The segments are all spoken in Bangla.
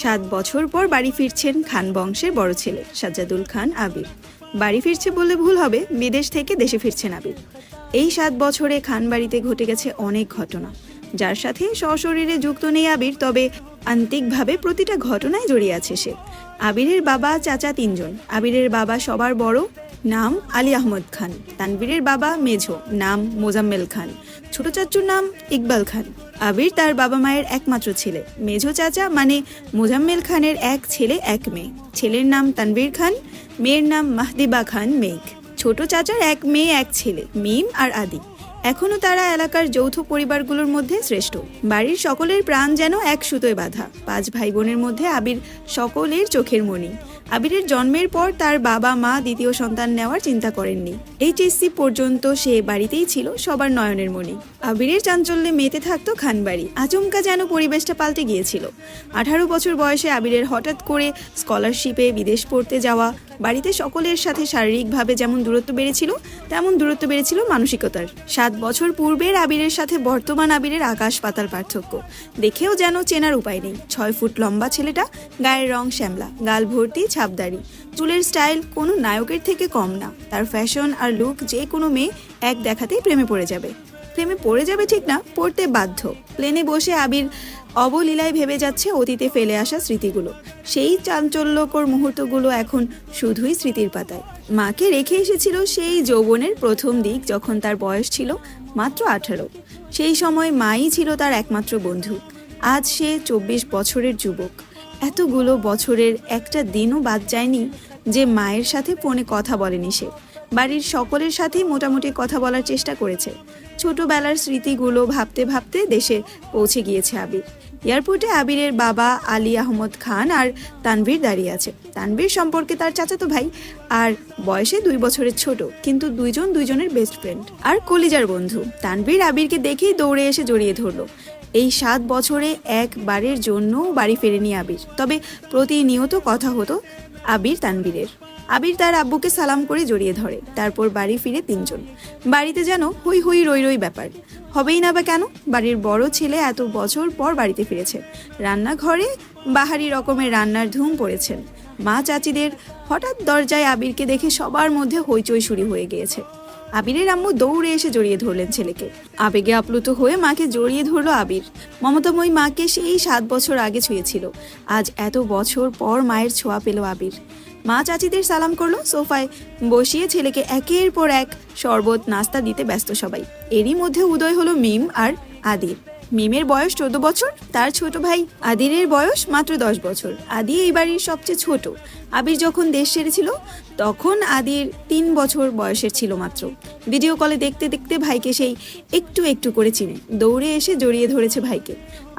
7 বছর পর বাড়ি ফিরছেন খান বংশের বড় ছেলে সাজ্জাদুল খান আবির। বাড়ি ফিরছে বললে ভুল হবে, বিদেশ থেকে দেশে ফিরছেন আবির। এই 7 বছরে খান বাড়িতে ঘটে গেছে অনেক ঘটনা, যার সাথে সশরীরে যুক্ত নেই আবির, তবে আন্তিকভাবে প্রতিটা ঘটনায় জড়িয়ে আছে সে। আবিরের বাবা চাচা 3 জন। আবিরের বাবা সবার বড়, নাম আলী আহমদ খান। তানবীরের বাবা মেঝো, নাম মোজাম্মেল খান। ছোট চাচুর নাম ইকবাল খান। আবির তার বাবা মায়ের একমাত্র ছেলে। মেঝো চাচা মানে মোজাম্মেল খানের এক ছেলে এক মেয়ে। ছেলের নাম তানবীর খান, মেয়ের নাম মাহদিবা খান মেঘ। ছোট চাচার এক মেয়ে এক ছেলে, মিম আর আদি। এখনো তারা এলাকার যৌথ পরিবারগুলোর মধ্যে শ্রেষ্ঠ। বাড়ির সকলের প্রাণ যেন এক সুতোয় বাঁধা। 5 ভাই বোনের মধ্যে আবির সকলের চোখের মণি। আবিরের জন্মের পর তার বাবা মা দ্বিতীয় সন্তান নেওয়ার চিন্তা করেননি। এইচএসসি পর্যন্ত সে বাড়িতেই ছিল সবার নয়নের মণি। আবিরের চাঞ্চল্যে মেতে থাকতো খানবাড়ি। আচমকা যেন পরিবেশটা পাল্টে গিয়েছিল। 18 বছর বয়সে আবিরের হঠাৎ করে স্কলারশিপে বিদেশ পড়তে যাওয়া। বাড়িতে সকলের সাথে শারীরিকভাবে যেমন দূরত্ব বেড়েছিল, তেমন দূরত্ব বেড়েছিল মানসিকতার। 7 বছর পূর্বের আবিরের সাথে বর্তমান আবিরের আকাশ পাতাল পার্থক্য। দেখেও যেন চেনার উপায় নেই। 6 ফুট লম্বা ছেলেটা, গায়ের রং শ্যামলা, গাল ভর্তি ছাপদাড়ি, চুলের স্টাইল কোনো নায়কের থেকে কম না। তার ফ্যাশন আর লুক যে কোনো মেয়ে এক দেখাতেই প্রেমে পড়ে যাবে। প্রেমে পড়ে যাবে ঠিক না, পড়তে বাধ্য। প্লেনে বসে আবির অবলীলায় ভেবে যাচ্ছে অতীতে ফেলে আসা স্মৃতিগুলো। সেই চাঞ্চল্যকর মুহূর্তগুলো এখন শুধুই স্মৃতির পাতায়। মাকে রেখে এসেছিল সেই যৌবনের প্রথম দিক, যখন তার বয়স ছিল মাত্র 18। সেই সময় মাই ছিল তার একমাত্র বন্ধু। আজ সে 24 বছরের যুবক। এতগুলো বছরের একটা দিনও বাদ যায়নি যে মায়ের সাথে ফোনে কথা বলেনি সে। বাড়ির সকলের সাথেই মোটামুটি কথা বলার চেষ্টা করেছে। ছোটবেলার স্মৃতিগুলো ভাবতে ভাবতে দেশে পৌঁছে গিয়েছে আবির। এয়ারপোর্টে আবিরের বাবা আলী আহমদ খান আর তানভীর দাঁড়িয়ে আছে। তানভীর সম্পর্কে তার চাচাতো ভাই আর বয়সে 2 বছরের ছোট, কিন্তু দুইজনের বেস্ট ফ্রেন্ড আর কলিজার বন্ধু। তানভীর আবিরকে দেখেই দৌড়ে এসে জড়িয়ে ধরলো। এই 7 বছরে একবারের জন্য বাড়ি ফেরেনি আবির, তবে প্রতিনিয়ত কথা হতো আবির তানভীরের। আবির তার আব্বুকে সালাম করে জড়িয়ে ধরে। তারপর বাড়ি ফিরে 3 জন। বাড়িতে যেন হই হই রই রই ব্যাপার। হবেই না বা কেন? বাড়ির বড় ছেলে এত বছর পর বাড়িতে ফিরেছে। রান্নাঘরে বাহারি রকমের রান্নার ধুম পড়েছেন। মা চাচিদের হঠাৎ দরজায় আবিরকে দেখে সবার মধ্যে হইচই শুরু হয়ে গিয়েছে। আবিরের আম্মু দৌড়ে এসে জড়িয়ে ধরলেন ছেলেকে। আবেগে আপ্লুত হয়ে মাকে জড়িয়ে ধরলো আবির। মমতাময়ী মাকে সেই 7 বছর আগে ছুঁয়েছিল। আজ এত বছর পর মায়ের ছোঁয়া পেল আবির। মা চাচিদের সালাম করলো। সোফায় বসিয়ে ছেলেকে একের পর এক শরবত নাস্তা দিতে ব্যস্ত সবাই। এরই মধ্যে উদয় হলো মিম আর আদির। মিমের বয়স 14 বছর, তার ছোট ভাই আদিরের বয়স মাত্র 10 বছর। আদি এই বাড়ির সবচেয়ে ছোট। আবির যখন দেশ ছেড়েছিল তখন আদির 3 বছর বয়সের ছিল মাত্র। ভিডিও কলে দেখতে দেখতে ভাইকে সেই একটু একটু করে চিনে দৌড়ে এসে জড়িয়ে ধরেছে ভাইকে।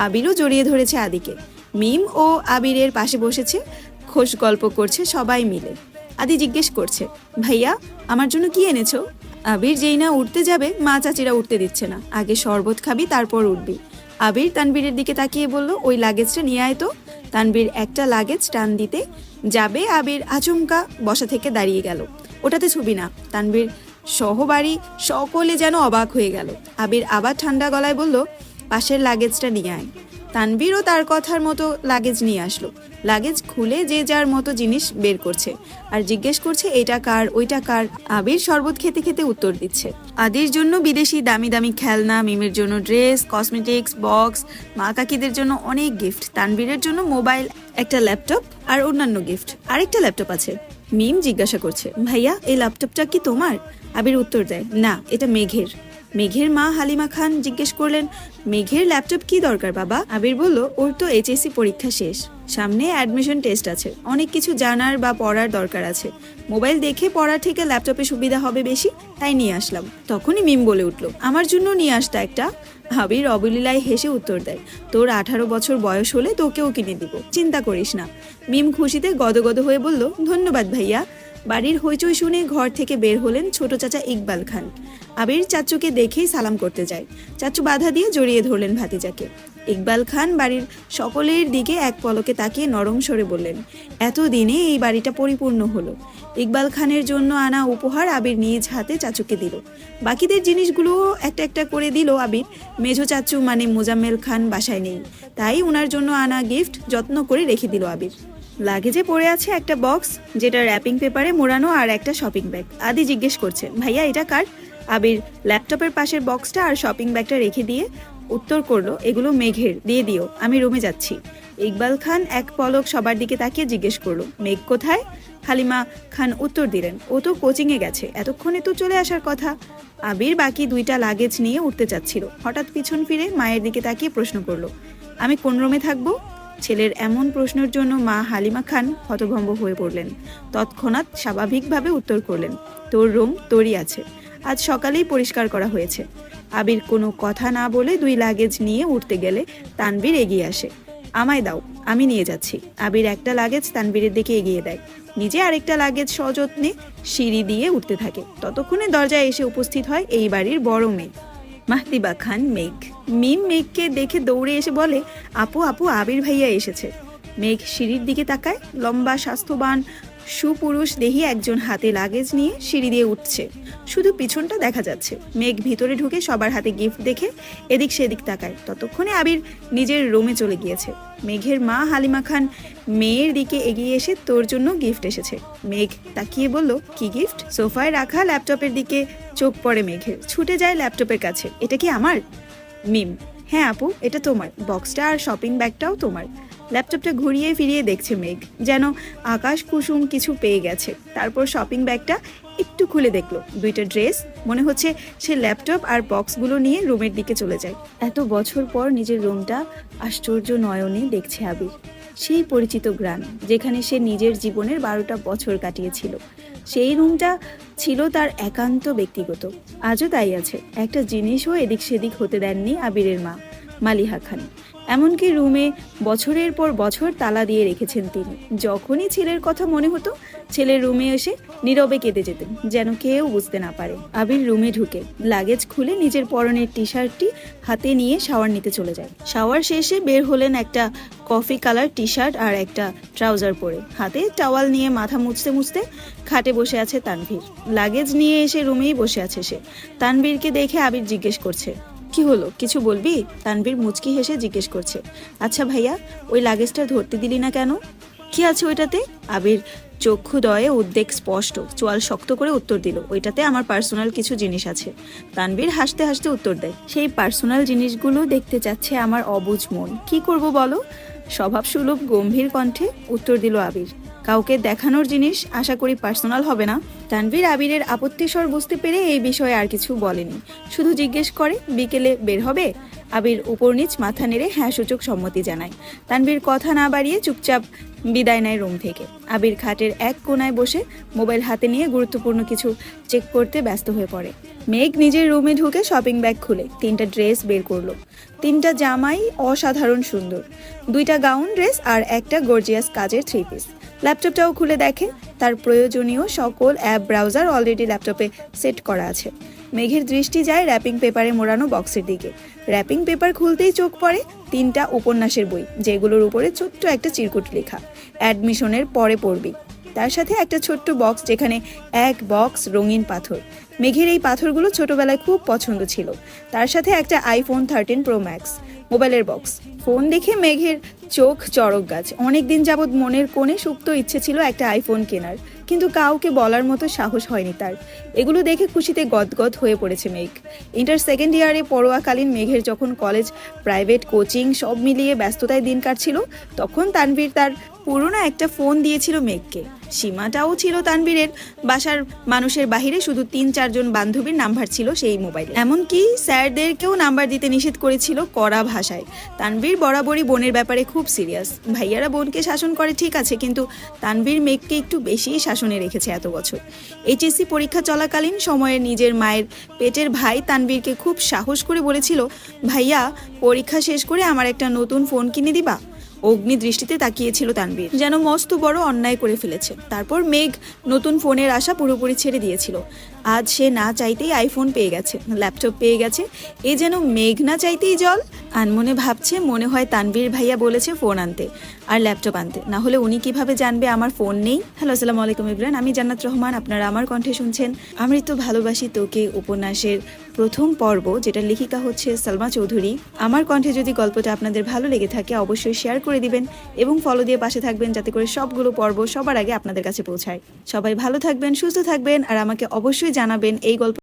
আবিরও জড়িয়ে ধরেছে আদিকে। মিম ও আবিরের পাশে বসেছে, খোশ গল্প করছে সবাই মিলে। আদি জিজ্ঞেস করছে, ভাইয়া আমার জন্য কি এনেছো? আবির যেই না উঠতে যাবে, মা চাচিরা উঠতে দিচ্ছে না। আগে শরবত খাবি, তারপর উঠবি। আবির তানবীরের দিকে তাকিয়ে বলল, ওই লাগেজটা নিয়ে আয় তো। তানবীর একটা লাগেজ টান দিতে যাবে, আবির আচমকা বসা থেকে দাঁড়িয়ে গেল। ওটাতে ছবি না। তানবীর সহবাড়ি সকলে যেন অবাক হয়ে গেল। আবির আবার ঠান্ডা গলায় বলল, পাশের লাগেজটা নিয়ে আয়। তানবীরও তার কথার মতো লাগেজ নিয়ে আসলো। লাগেজ খুলে যে যার মতো জিনিস বের করছে আর জিজ্ঞেস করছে এটা কার, ওইটা কার। আবির শরবত খেতে খেতে উত্তর দিচ্ছে। আদির জন্য বিদেশি দামি দামি খেলনা, মিমের জন্য ড্রেস, কসমেটিক্স, বক্স, মা কাকিদের জন্য অনেক গিফট, তানবীরের জন্য মোবাইল, একটা ল্যাপটপ আর অন্যান্য গিফট। আরেকটা ল্যাপটপ আছে। মিম জিজ্ঞাসা করছে, ভাইয়া এই ল্যাপটপটা কি তোমার? আবির উত্তর দেয়, না, এটা মেঘের। মেঘের মা হালিমা খান জিজ্ঞেস করলেন, মেঘের ল্যাপটপ কি দরকার বাবা? আবির বলল, ওর তো এইচএসসি পরীক্ষা শেষ, সামনে অ্যাডমিশন টেস্ট আছে, অনেক কিছু জানার বা পড়ার দরকার আছে। মোবাইল দেখে পড়ার থেকে ল্যাপটপে সুবিধা হবে বেশি, তাই নিয়ে আসলাম। তখনই মিম বলে উঠলো, আমার জন্য নিয়ে আসতা একটা। আবির অবলীলায় হেসে উত্তর দেয়, তোর 18 বছর বয়স হলে তোকেও কিনে দিব, চিন্তা করিস না। মিম খুশিতে গদগদ হয়ে বলল, ধন্যবাদ ভাইয়া। বাড়ির হইচই শুনে ঘর থেকে বের হলেন ছোট চাচা ইকবাল খান। আবির চাচুকে দেখেই সালাম করতে যায়। চাচু বাধা দিয়ে জড়িয়ে ধরলেন ভাতিজাকে। ইকবাল খান বাড়ির সকলের দিকে এক পলকে তাকিয়ে নরম স্বরে বললেন, এতদিনে এই বাড়িটা পরিপূর্ণ হলো। ইকবাল খানের জন্য আনা উপহার আবির নিজ হাতে চাচুকে দিল। বাকিদের জিনিসগুলো একটা একটা করে দিল আবির। মেঝো চাচু মানে মোজাম্মেল খান বাসায় নেই, তাই ওনার জন্য আনা গিফট যত্ন করে রেখে দিল আবির। লাগেজে পড়ে আছে একটা বক্স, যেটা র্যাপিং পেপারে মোড়ানো, আর একটা শপিং ব্যাগ। আদি জিজ্ঞেস করছে, ভাইয়া এটা কার? আবির ল্যাপটপের পাশের বক্সটা আর শপিং ব্যাগটা রেখে দিয়ে উত্তর করলো, এগুলো মেঘের, দিয়ে দিও, আমি রুমে যাচ্ছি। ইকবাল খান এক পলক সবার দিকে তাকিয়ে জিজ্ঞেস করলো, মেঘ কোথায়? হালিমা খান উত্তর দিলেন, ও তো কোচিংয়ে গেছে, এতক্ষণে তো চলে আসার কথা। আবির বাকি দুইটা লাগেজ নিয়ে উঠতে চাচ্ছিল, হঠাৎ পিছন ফিরে মায়ের দিকে তাকিয়ে প্রশ্ন করলো, আমি কোন রুমে থাকবো? ছেলের এমন প্রশ্নের জন্য মা হালিমা খান হতভম্ব হয়ে পড়লেন। তৎক্ষণাৎ স্বাভাবিকভাবে উত্তর করলেন, তোর রুম তোরই আছে, আজ সকালেই পরিষ্কার করা হয়েছে। আবির কোনো কথা না বলে দুই লাগেজ নিয়ে উঠতে গেলে তানভীর এগিয়ে আসে, আমায় দাও, আমি নিয়ে যাচ্ছি। আবির একটা লাগেজ তানভীরের দিকে এগিয়ে দেয়, নিজে আরেকটা লাগেজ সযত্নে সিঁড়ি দিয়ে উঠতে থাকে। ততক্ষণে দরজায় এসে উপস্থিত হয় এই বাড়ির বড় মেয়ে মাহতিবা খান মেঘ। মিম মেঘকে দেখে দৌড়ে এসে বলে, আপু আপু, আবির ভাইয়া এসেছে। মেঘ সিঁড়ির দিকে তাকায়, লম্বা স্বাস্থ্যবান সুপুরুষ দেহি একজন হাতে লাগেজ নিয়ে সিঁড়ি দিয়ে উঠছে, শুধু পিছনটা দেখা যাচ্ছে। মেঘ ভিতরে ঢুকে সবার হাতে গিফট দেখে এদিক সেদিক তাকায়। ততক্ষণে আবির নিজের রুমে চলে গিয়েছে। মেঘের মা হালিমা খান মেয়ের দিকে এগিয়ে এসে, তোর জন্য গিফট এসেছে। মেঘ তাকিয়ে বলল, কি গিফট? সোফায় রাখা ল্যাপটপের দিকে চোখ পড়ে মেঘের, ছুটে যায় ল্যাপটপের কাছে, এটা কি আমার? মিম, হ্যাঁ আপু, এটা তোমার, বক্সটা আর শপিং ব্যাগটাও তোমার। ল্যাপটপটা ঘুরিয়ে ফিরিয়ে দেখছে মেঘ, যেন আকাশ কুসুম কিছু পেয়ে গেছে। তারপর শপিং ব্যাগটা একটু খুলে দেখলো, দুইটা ড্রেস। মনে হচ্ছে সে ল্যাপটপ আর বক্সগুলো নিয়ে রুমের দিকে চলে যায়। এত বছর পর নিজের রুমটা আশ্চর্য নয়নে দেখছে আবির। সেই পরিচিত গ্রাম, যেখানে সে নিজের জীবনের 12টা বছর কাটিয়েছিল। সেই রুমটা ছিল তার একান্ত ব্যক্তিগত, আজও তাই আছে। একটা জিনিসও এদিক সেদিক হতে দেননি আবিরের মা মালিহা খান। এমনকি রুমে বছরের পর বছর তালা দিয়ে রেখেছেন তিনি। যখনই ছেলের কথা মনে হতো, ছেলের রুমে এসে নীরবে কেঁদে যেতেন, যেন কেউ বুঝতে না পারে। আবির রুমে ঢুকে লাগেজ খুলে নিজের পরনের টি শার্টটি হাতে নিয়ে শাওয়ার নিতে চলে যায়। শাওয়ার শেষে বের হলেন একটা কফি কালার টি শার্ট আর একটা ট্রাউজার পরে। হাতে টাওয়াল নিয়ে মাথা মুছতে মুছতে খাটে বসে আছে তানভীর। লাগেজ নিয়ে এসে রুমেই বসে আছে সে। তানভীরকে দেখে আবির জিজ্ঞেস করছে, কি হলো, কিছু বলবি? তানভীর মুচকি হেসে জিজ্ঞেস করছে, আচ্ছা ভাইয়া, ওই লাগেজটা ধরতে দিলি না কেন? কি আছে ওইটাতে? আবির চক্ষুদয়ে উদ্বেগ স্পষ্ট, চোয়াল শক্ত করে উত্তর দিল, ওইটাতে আমার পার্সোনাল কিছু জিনিস আছে। তানভীর হাসতে হাসতে উত্তর দেয়, সেই পার্সোনাল জিনিসগুলো দেখতে চাচ্ছে আমার অবুঝ মন, কি করব বলো? স্বভাবসুলভ গম্ভীর কণ্ঠে উত্তর দিল আবির, কাউকে দেখানোর জিনিস, আশা করি পার্সোনাল হবে না। তানভীর আবিরের আপত্তিস্বর বুঝতে পেরে এই বিষয়ে আর কিছু বলেনি, শুধু জিজ্ঞেস করে, বিকেলে বের হবে? আবির উপর নিচ মাথা নেড়ে হ্যাঁ সূচক সম্মতি জানায়। তানভীর কথা না বাড়িয়ে চুপচাপ বিদায় নেয় রুম থেকে। আবির খাটের এক কোনায় বসে মোবাইল হাতে নিয়ে গুরুত্বপূর্ণ কিছু চেক করতে ব্যস্ত হয়ে পড়ে। মেঘ নিজের রুমে ঢুকে শপিং ব্যাগ খুলে 3টা ড্রেস বের করলো। 3টা জামাই অসাধারণ সুন্দর, 2টা গাউন ড্রেস আর একটা গর্জিয়াস কাজের 3 পিস। ল্যাপটপটাও খুলে দেখে, তার প্রয়োজনীয় সকল অ্যাপ ব্রাউজার অলরেডি ল্যাপটপে সেট করা আছে। মেঘের দৃষ্টি যায় র্যাপিং পেপারে মোড়ানো বক্সের দিকে। র্যাপিং পেপার খুলতেই চোখ পড়ে 3টা উপন্যাসের বই, যেগুলোর উপরে ছোট্ট একটা চিরকুট লেখা, অ্যাডমিশনের পরে পড়বি। তার সাথে একটা ছোট্ট বক্স, যেখানে এক বক্স রঙিন পাথর। মেঘের এই পাথরগুলো ছোটবেলায় খুব পছন্দ ছিল। তার সাথে একটা iPhone 13 Pro Max মোবাইলের বক্স। ফোন দেখে মেঘের চোখ চড়ক গাছ। অনেকদিন যাবৎ মনের কোণে সুপ্ত ইচ্ছে ছিল একটা আইফোন কেনার, কিন্তু কাউকে বলার মতো সাহস হয়নি তার। এগুলো দেখে খুশিতে গদগদ হয়ে পড়েছে মেঘ। ইন্টার সেকেন্ড ইয়ারে পড়ুয়াকালীন মেঘের যখন কলেজ, প্রাইভেট, কোচিং সব মিলিয়ে ব্যস্ততায় দিন কাটছিল, তখন তানভীর তার পুরনো একটা ফোন দিয়েছিল মেঘকে। সীমাটাও ছিল তানভীরের। বাসার মানুষের বাহিরে শুধু 3-4 জন বান্ধবীর নাম্বার ছিল সেই মোবাইলে। এমনকি স্যারদেরকেও নাম্বার দিতে নিষেধ করেছিল কড়া ভাষায়। তানভীর বরাবরই বোনের ব্যাপারে খুব সিরিয়াস। ভাইয়ারা বোনকে শাসন করে ঠিক আছে, কিন্তু তানভীর মেঘকে একটু বেশিই শাসনে রেখেছে এত বছর। এইচএসসি পরীক্ষা চলাকালীন সময়ে নিজের মায়ের পেটের ভাই তানভীরকে খুব সাহস করে বলেছিল, ভাইয়া পরীক্ষা শেষ করে আমার একটা নতুন ফোন কিনে দিবা? অগ্নি দৃষ্টিতে তাকিয়েছিল তানভীর, যেন মস্ত বড় অন্যায় করে ফেলেছে। তারপর মেঘ নতুন ফোনের আশা পুরোপুরি ছেড়ে দিয়েছিল। আজ সে না চাইতেই আইফোন পেয়ে গেছে, ল্যাপটপ পেয়ে গেছে, এ যেন মেঘ না চাইতেই জল। আনমনে ভাবছে, মনে হয় তানভীর ভাইয়া বলেছে ফোন আনতে আর ল্যাপটপ আনতে, না হলে উনি কিভাবে জানবে আমার ফোন নেই। হ্যালো, আসসালামু আলাইকুম ইব্রান, আমি জান্নাত রহমান, আপনারা আমার কণ্ঠে শুনছেন আমৃত্যু ভালোবাসি তোকে উপন্যাসের প্রথম পর্ব, যেটা লেখিকা হচ্ছে সালমা চৌধুরী। আমার কণ্ঠে যদি গল্পটা আপনাদের ভালো লেগে থাকে অবশ্যই শেয়ার করে দিবেন এবং ফলো দিয়ে পাশে থাকবেন, যাতে করে সবগুলো পর্ব সবার আগে আপনাদের কাছে পৌঁছায়। সবাই ভালো থাকবেন, সুস্থ থাকবেন, আর আমাকে অবশ্যই জানাবেন এই গল্প